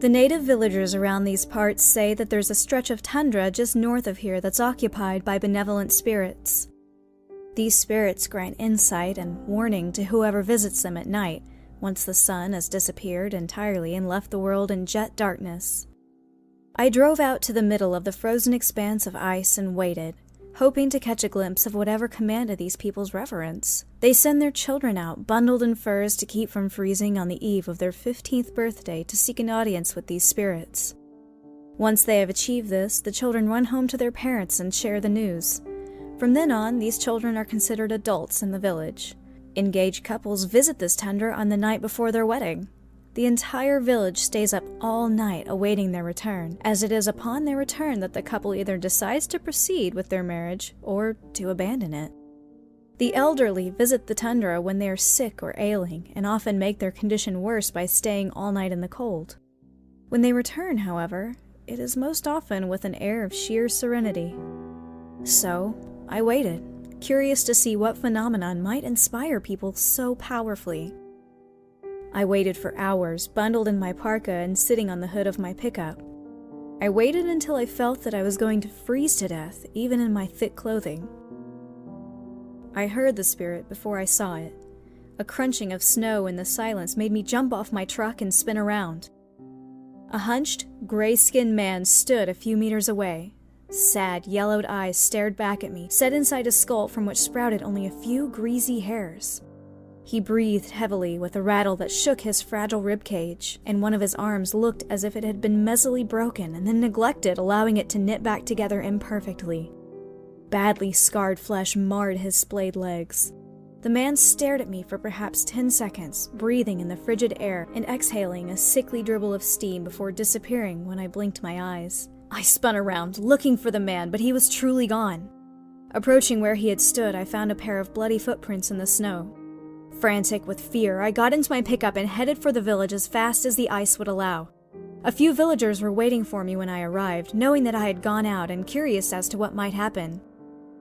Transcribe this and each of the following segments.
The native villagers around these parts say that there's a stretch of tundra just north of here that's occupied by benevolent spirits. These spirits grant insight and warning to whoever visits them at night, once the sun has disappeared entirely and left the world in jet darkness. I drove out to the middle of the frozen expanse of ice and waited, hoping to catch a glimpse of whatever commanded these people's reverence. They send their children out, bundled in furs to keep from freezing on the eve of their 15th birthday to seek an audience with these spirits. Once they have achieved this, the children run home to their parents and share the news. From then on, these children are considered adults in the village. Engaged couples visit this tundra on the night before their wedding. The entire village stays up all night awaiting their return, as it is upon their return that the couple either decides to proceed with their marriage or to abandon it. The elderly visit the tundra when they are sick or ailing, and often make their condition worse by staying all night in the cold. When they return, however, it is most often with an air of sheer serenity. So, I waited, curious to see what phenomenon might inspire people so powerfully. I waited for hours, bundled in my parka and sitting on the hood of my pickup. I waited until I felt that I was going to freeze to death, even in my thick clothing. I heard the spirit before I saw it. A crunching of snow in the silence made me jump off my truck and spin around. A hunched, gray-skinned man stood a few meters away. Sad, yellowed eyes stared back at me, set inside a skull from which sprouted only a few greasy hairs. He breathed heavily with a rattle that shook his fragile ribcage, and one of his arms looked as if it had been messily broken and then neglected, allowing it to knit back together imperfectly. Badly scarred flesh marred his splayed legs. The man stared at me for perhaps 10 seconds, breathing in the frigid air and exhaling a sickly dribble of steam before disappearing when I blinked my eyes. I spun around, looking for the man, but he was truly gone. Approaching where he had stood, I found a pair of bloody footprints in the snow. Frantic with fear, I got into my pickup and headed for the village as fast as the ice would allow. A few villagers were waiting for me when I arrived, knowing that I had gone out and curious as to what might happen.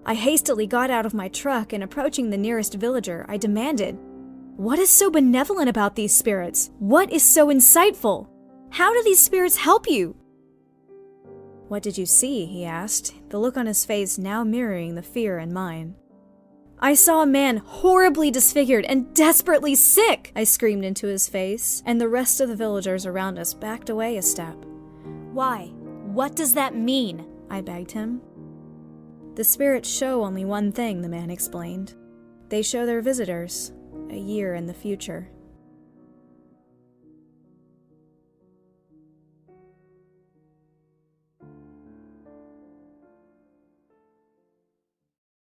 I hastily got out of my truck and approaching the nearest villager, I demanded, "What is so benevolent about these spirits? What is so insightful? How do these spirits help you?" "What did you see?" he asked, the look on his face now mirroring the fear in mine. "I saw a man horribly disfigured and desperately sick!" I screamed into his face, and the rest of the villagers around us backed away a step. "Why? What does that mean?" I begged him. "The spirits show only one thing," the man explained. "They show their visitors a year in the future."